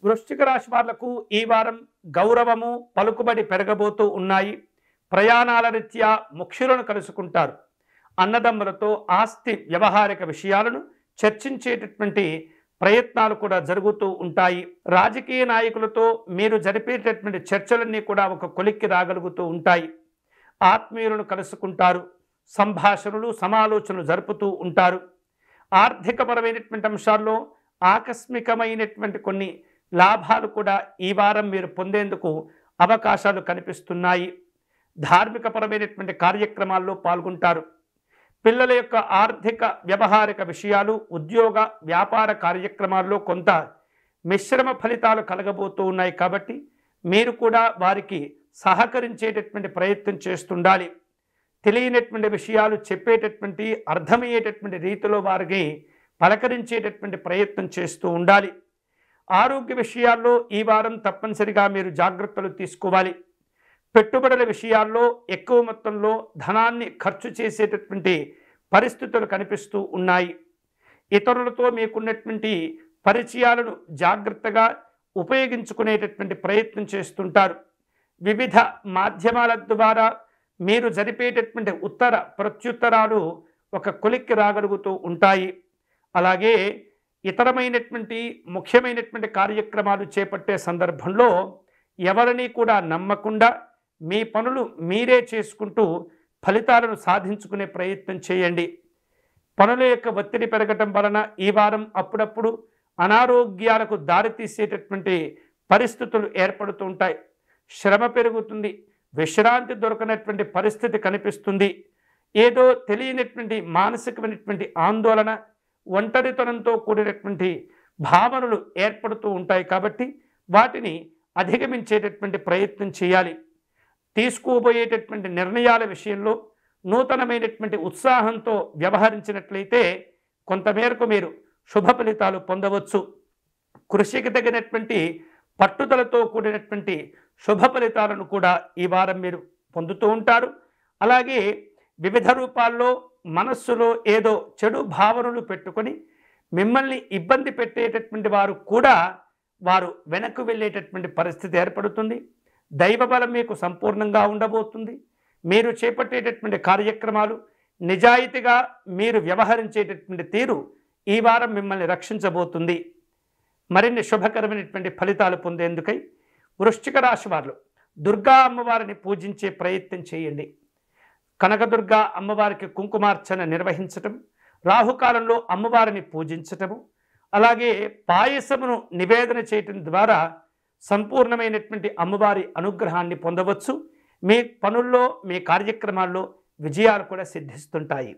వృశ్చిక రాశి వాళ్లకు ఈ వారం గౌరవము పలుకుబడి పెరగబోతూ ఉన్నాయి. ప్రయాణాల రీత్యా ముఖ్యులను కలుసుకుంటారు. అన్నదమ్ములతో ఆస్తి వ్యవహారిక విషయాలను చర్చించేటటువంటి ప్రయత్నాలు కూడా జరుగుతూ ఉంటాయి. రాజకీయ నాయకులతో మీరు జరిపేటటువంటి చర్చలన్నీ కూడా ఒక కొలిక్కి రాగలుగుతూ ఉంటాయి. ఆత్మీయులను కలుసుకుంటారు. సంభాషణలు సమాలోచనలు జరుపుతూ ఉంటారు. ఆర్థికపరమైనటువంటి అంశాల్లో ఆకస్మికమైనటువంటి కొన్ని లాభాలు కూడా ఈ వారం మీరు పొందేందుకు అవకాశాలు కనిపిస్తున్నాయి. ధార్మికపరమైనటువంటి కార్యక్రమాల్లో పాల్గొంటారు. పిల్లల యొక్క ఆర్థిక వ్యవహారిక విషయాలు ఉద్యోగ వ్యాపార కార్యక్రమాల్లో కొంత మిశ్రమ ఫలితాలు కలగబోతూ ఉన్నాయి. కాబట్టి మీరు కూడా వారికి సహకరించేటటువంటి ప్రయత్నం చేస్తుండాలి. తెలియనటువంటి విషయాలు చెప్పేటటువంటి అర్థమయ్యేటటువంటి రీతిలో వారికి పలకరించేటటువంటి ప్రయత్నం చేస్తూ ఉండాలి. ఆరోగ్య విషయాల్లో ఈ వారం తప్పనిసరిగా మీరు జాగ్రత్తలు తీసుకోవాలి. పెట్టుబడుల విషయాల్లో ఎక్కువ మొత్తంలో ధనాన్ని ఖర్చు చేసేటటువంటి పరిస్థితులు కనిపిస్తూ ఉన్నాయి. ఇతరులతో మీకున్నటువంటి పరిచయాలను జాగ్రత్తగా ఉపయోగించుకునేటటువంటి ప్రయత్నం చేస్తుంటారు. వివిధ మాధ్యమాల ద్వారా మీరు జరిపేటటువంటి ఉత్తర ప్రత్యుత్తరాలు ఒక కొలిక్కి రాగలుగుతూ ఉంటాయి. అలాగే ఇతరమైనటువంటి ముఖ్యమైనటువంటి కార్యక్రమాలు చేపట్టే సందర్భంలో ఎవరిని కూడా నమ్మకుండా మీ పనులు మీరే చేసుకుంటూ ఫలితాలను సాధించుకునే ప్రయత్నం చేయండి. పనుల యొక్క ఒత్తిడి పెరగటం వలన ఈ వారం అప్పుడప్పుడు అనారోగ్యాలకు దారితీసేటటువంటి పరిస్థితులు ఏర్పడుతూ ఉంటాయి. శ్రమ పెరుగుతుంది. విశ్రాంతి దొరకనటువంటి పరిస్థితి కనిపిస్తుంది. ఏదో తెలియనటువంటి మానసికమైనటువంటి ఆందోళన, ఒంటరితనంతో కూడినటువంటి భావనలు ఏర్పడుతూ ఉంటాయి. కాబట్టి వాటిని అధిగమించేటటువంటి ప్రయత్నం చేయాలి. తీసుకోబోయేటటువంటి నిర్ణయాల విషయంలో నూతనమైనటువంటి ఉత్సాహంతో వ్యవహరించినట్లయితే కొంతమేరకు మీరు శుభ ఫలితాలు పొందవచ్చు. కృషికి తగినటువంటి పట్టుదలతో కూడినటువంటి శుభ ఫలితాలను కూడా ఈ వారం మీరు పొందుతూ ఉంటారు. అలాగే వివిధ రూపాల్లో మనస్సులో ఏదో చెడు భావనలు పెట్టుకొని మిమ్మల్ని ఇబ్బంది పెట్టేటటువంటి వారు కూడా వారు వెనక్కు వెళ్ళేటటువంటి పరిస్థితి ఏర్పడుతుంది. దైవబలం మీకు సంపూర్ణంగా ఉండబోతుంది. మీరు చేపట్టేటటువంటి కార్యక్రమాలు నిజాయితీగా మీరు వ్యవహరించేటటువంటి తీరు ఈ వారం మిమ్మల్ని రక్షించబోతుంది. మరిన్ని శుభకరమైనటువంటి ఫలితాలు పొందేందుకై వృశ్చిక రాశి వారు దుర్గా అమ్మవారిని పూజించే ప్రయత్నం చేయండి. కనకదుర్గా అమ్మవారికి కుంకుమార్చన నిర్వహించటం, రాహుకాలంలో అమ్మవారిని పూజించటము, అలాగే పాయసమును నివేదన చేయటం ద్వారా సంపూర్ణమైనటువంటి అమ్మవారి అనుగ్రహాన్ని పొందవచ్చు. మీ పనుల్లో మీ కార్యక్రమాల్లో విజయాలు కూడా సిద్ధిస్తుంటాయి.